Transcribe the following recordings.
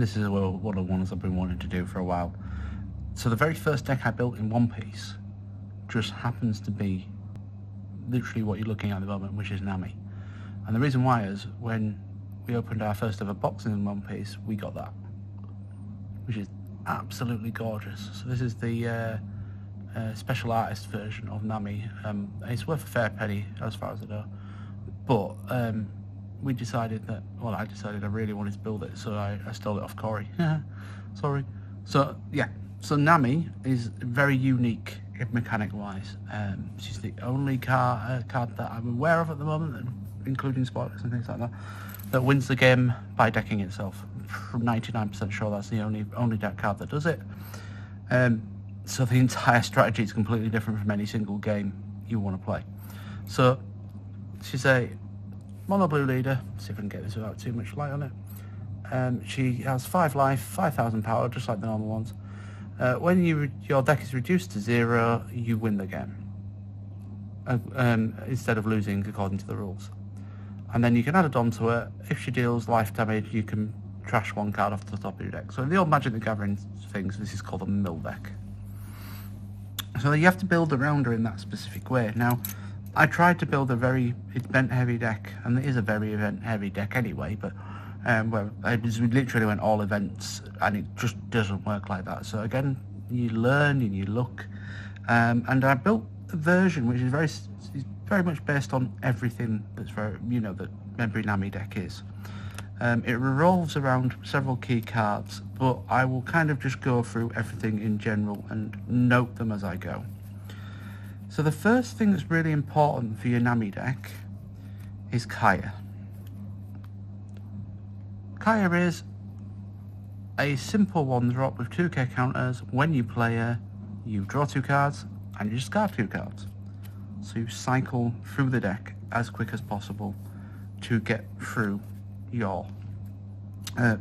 this is one of the ones I've been wanting to do for a while. So the very first deck I built in One Piece just happens to be literally what you're looking at the moment, which is Nami. And the reason why is when we opened our first ever boxing in One Piece, we got that, which is absolutely gorgeous. So this is the special artist version of Nami. It's worth a fair penny as far as I know, but we decided that, well, I decided I really wanted to build it, so I stole it off Corey. Sorry. So yeah, so Nami is very unique mechanic wise. She's the only card that I'm aware of at the moment, including spoilers and things like that, that wins the game by decking itself. I'm 99% sure that's the only deck card that does it. So the entire strategy is completely different from any single game you want to play. So she's a mono blue leader. Let's see if I can get this without too much light on it. She has 5 life, 5,000 power, just like the normal ones. When your deck is reduced to 0, you win the game, instead of losing according to the rules. And then you can add a Dom to it. If she deals life damage, you can trash 1 card off the top of your deck. So in the old Magic the Gathering things, this is called a mill deck. So you have to build around her in that specific way. Now, I tried to build a very event-heavy deck, and it is a very event-heavy deck anyway, but where I literally went all events, and it just doesn't work like that. So again, you learn and you look, and I built a version which is very much based on everything that's very, that every Nami deck is. It revolves around several key cards, but I will kind of just go through everything in general and note them as I go. So the first thing that's really important for your Nami deck is Kaya. Kaya is a simple 1-drop with 2k counters. When you play her, you draw 2 cards and you discard 2 cards. So you cycle through the deck as quick as possible to get through your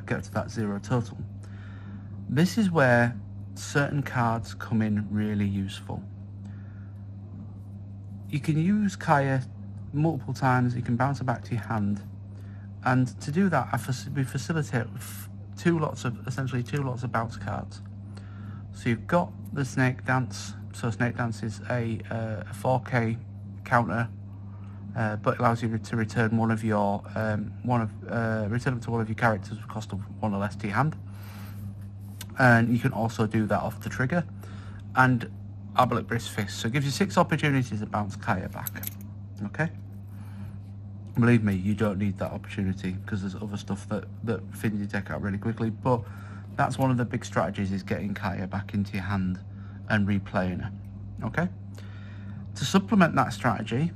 get to that 0 total. This is where certain cards come in really useful. You can use Kaya multiple times. You can bounce her back to your hand, and to do that, we facilitate with essentially two lots of bounce cards. So you've got the Snake Dance. So Snake Dance is a 4k counter. But allows you to return one of your return to one of your characters with a cost of 1 or less to your hand, and you can also do that off the trigger. And Arbalic Brisk Fist, so it gives you 6 opportunities to bounce Kaya back. Okay, believe me, you don't need that opportunity because there's other stuff that thins your deck out really quickly. But that's one of the big strategies, is getting Kaya back into your hand and replaying her. Okay, to supplement that strategy,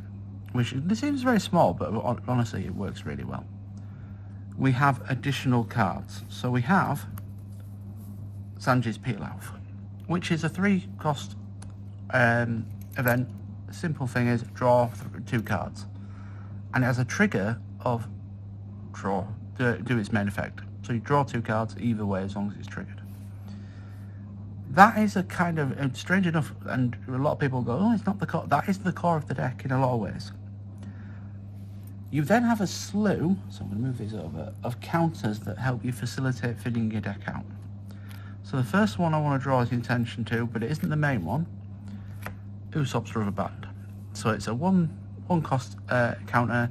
which this seems very small, but honestly it works really well, we have additional cards. So we have Sanji's Pilaf, which is a 3-cost event. The simple thing is draw 2 cards, and it has a trigger of do its main effect. So you draw 2 cards either way as long as it's triggered. That is a kind of strange enough, and a lot of people go, oh, it's not the core. That is the core of the deck in a lot of ways. You then have a slew, so I'm going to move these over, of counters that help you facilitate filling your deck out. So the first one I want to draw is attention to, but it isn't the main one, Usopp's Rubber Band. So it's a one cost counter.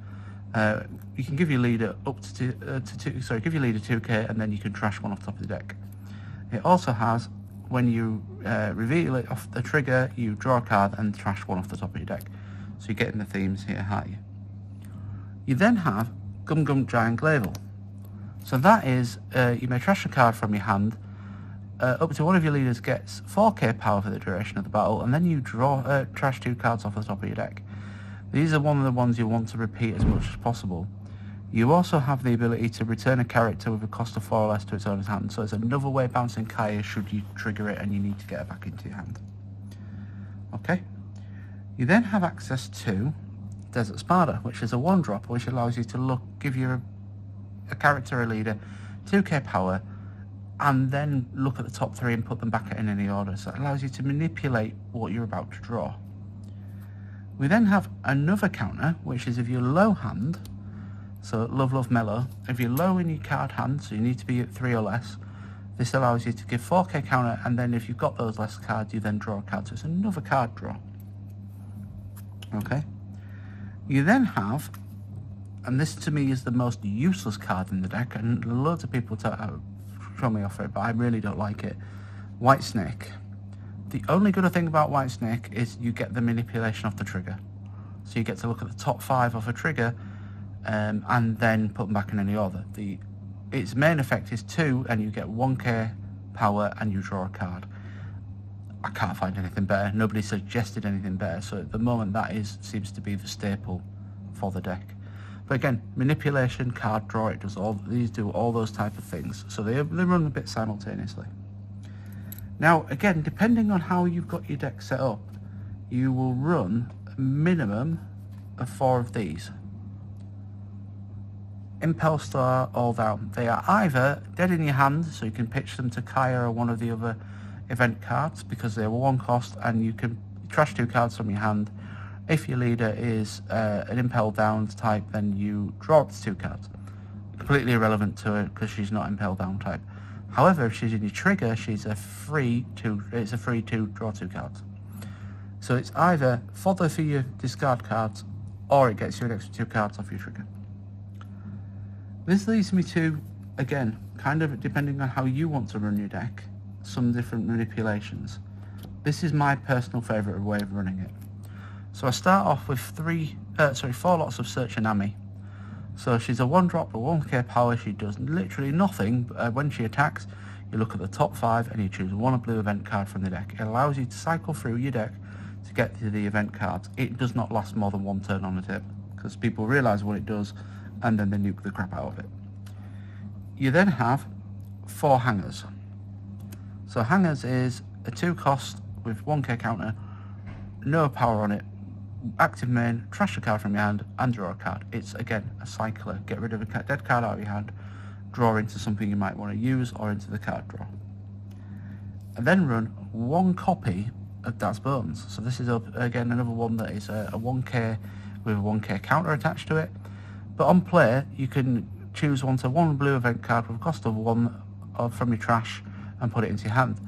You can give your leader up to give your leader 2k, and then you can trash 1 off the top of the deck. It also has, when you reveal it off the trigger, you draw a card and trash 1 off the top of your deck. So you're getting the themes here, aren't you? You then have Gum Gum Giant Gavel. So that is, you may trash a card from your hand. Up to one of your leaders gets 4k power for the duration of the battle, and then you draw trash 2 cards off the top of your deck. These are one of the ones you want to repeat as much as possible. You also have the ability to return a character with a cost of 4 or less to its owner's hand, so it's another way of bouncing Kaya should you trigger it and you need to get it back into your hand. Okay. You then have access to Desert Spada, which is a 1-drop, which allows you to give you a character, a leader, 2k power, and then look at the top 3 and put them back in any order. So it allows you to manipulate what you're about to draw. We then have another counter, which is if you're low hand, so Love Mellow, if you're low in your card hand, so you need to be at 3 or less, This allows you to give 4k counter, and then if you've got those less cards, you then draw a card. So it's another card draw. Okay. You then have, and this to me is the most useless card in the deck, and loads of people throw me off for it, but I really don't like it. White Snake. The only good thing about White Snake is you get the manipulation off the trigger. So you get to look at the top 5 of a trigger and then put them back in any order. Its main effect is 2, and you get 1k power and you draw a card. I can't find anything better. Nobody suggested anything better. So at the moment that seems to be the staple for the deck. But again, manipulation, card draw, these do all those type of things. So they run a bit simultaneously. Now again, depending on how you've got your deck set up, you will run a minimum of 4 of these. Impel, Star, All Down. They are either dead in your hand, so you can pitch them to Kaya or one of the other event cards because they were 1 cost, and you can trash 2 cards from your hand. If your leader is an Impel Down type, then you draw up to 2 cards. Completely irrelevant to her because she's not Impel Down type. However, if she's in your trigger, it's a free to draw 2 cards. So it's either fodder for your discard cards, or it gets you an extra 2 cards off your trigger. This leads me to, again, kind of depending on how you want to run your deck, some different manipulations. This is my personal favourite way of running it. So I start off with 4 lots of Search Nami. So she's a 1-drop with 1k power. She does literally nothing. When she attacks, you look at the top 5 and you choose 1 blue event card from the deck. It allows you to cycle through your deck to get to the event cards. It does not last more than 1 turn on the table because people realise what it does and then they nuke the crap out of it. You then have 4 hangers. So hangers is a 2 cost with 1k counter, no power on it, active main, trash a card from your hand and draw a card. It's again a cycler. Get rid of a dead card out of your hand, draw into something you might want to use or into the card draw. And then run 1 copy of Daz.Bonez. So this is again another one that is a 1k with a 1k counter attached to it. But on play, you can choose 1 blue event card with a cost of 1 from your trash and put it into your hand.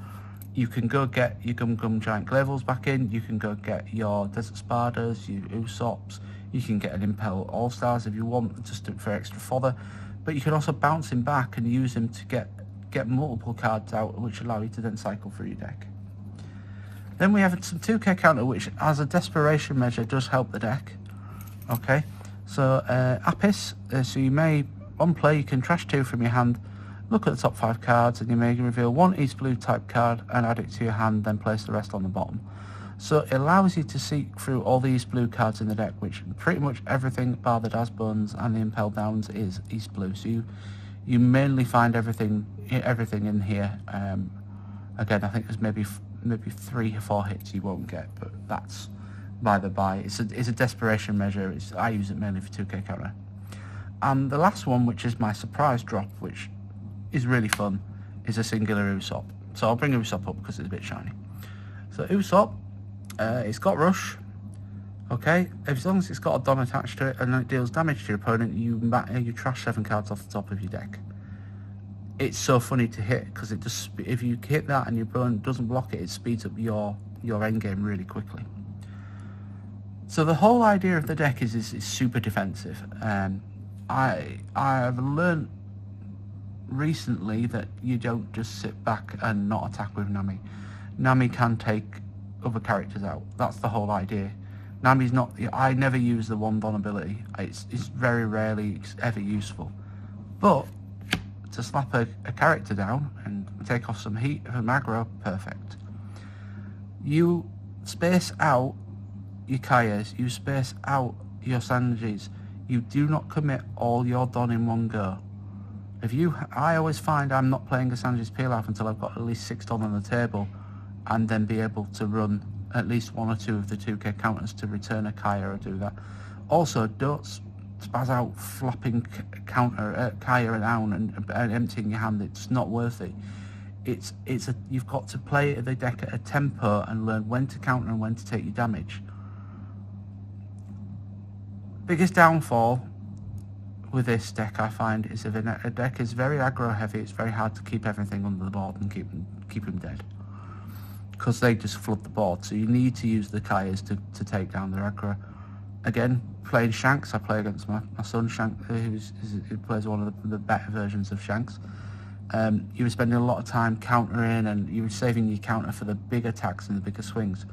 You can go get your Gum Giant Gavels back in, you can go get your Desert Spadas, your Usopps, you can get an Impel All-Stars if you want, just for extra fodder. But you can also bounce him back and use him to get multiple cards out, which allow you to then cycle through your deck. Then we have some 2k counter, which as a desperation measure does help the deck. Okay. So Apis, so you may, on play, you can trash 2 from your hand, look at the top 5 cards, and you may reveal 1 East Blue type card and add it to your hand, then place the rest on the bottom. So it allows you to seek through all the East Blue cards in the deck, which pretty much everything bar the Daz.Bonez and the Impel Downs is East Blue. So you mainly find everything in here. Again, I think there's maybe 3 or 4 hits you won't get, but that's by the by. It's a desperation measure. I use it mainly for 2k counter. And the last one, which is my surprise drop, which is really fun, is a singular Usopp. So I'll bring Usopp up because it's a bit shiny. So Usopp, it's got rush. Okay, as long as it's got a Don attached to it and it deals damage to your opponent, you trash 7 cards off the top of your deck. It's so funny to hit because it just, if you hit that and your opponent doesn't block it, it speeds up your end game really quickly. So the whole idea of the deck is super defensive. I have learned recently that you don't just sit back and not attack with Nami. Nami can take other characters out. That's the whole idea. Nami's not, I never use the 1 Don ability. It's very rarely ever useful. But to slap a character down and take off some heat from aggro, perfect. You space out your Kayas, you space out your Sanjis. You do not commit all your Don in one go. I always find I'm not playing a Sanji's Pilaf until I've got at least 6 Don on the table, and then be able to run at least 1 or 2 of the 2k counters to return a Kaya or do that. Also, don't spaz out flopping counter Kaya down and emptying your hand. It's not worth it. You've got to play the deck at a tempo and learn when to counter and when to take your damage. Biggest downfall with this deck, I find, is if a deck is very aggro heavy, it's very hard to keep everything under the board and keep them dead, because they just flood the board. So you need to use the Kayas to take down their aggro. Again, playing Shanks, I play against my son Shank, who plays one of the better versions of Shanks. You were spending a lot of time countering, and you were saving your counter for the big attacks and the bigger swings.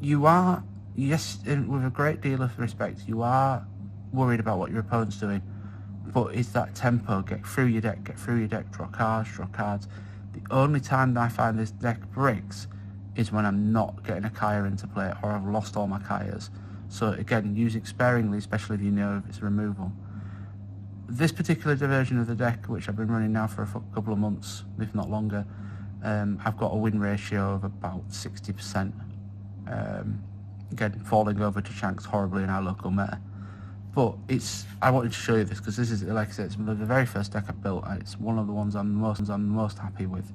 You are, yes, with a great deal of respect, you are worried about what your opponent's doing, but it's that tempo, get through your deck, draw cards. The only time that I find this deck breaks is when I'm not getting a Kaya into play, or I've lost all my Kayas. So again, use it sparingly, especially if you know if it's removal. This particular version of the deck, which I've been running now for a couple of months, if not longer, I've got a win ratio of about 60%. Again, falling over to Shanks horribly in our local meta. But I wanted to show you this because this is, like I said, it's the very first deck I built. It's one of the ones I'm most happy with.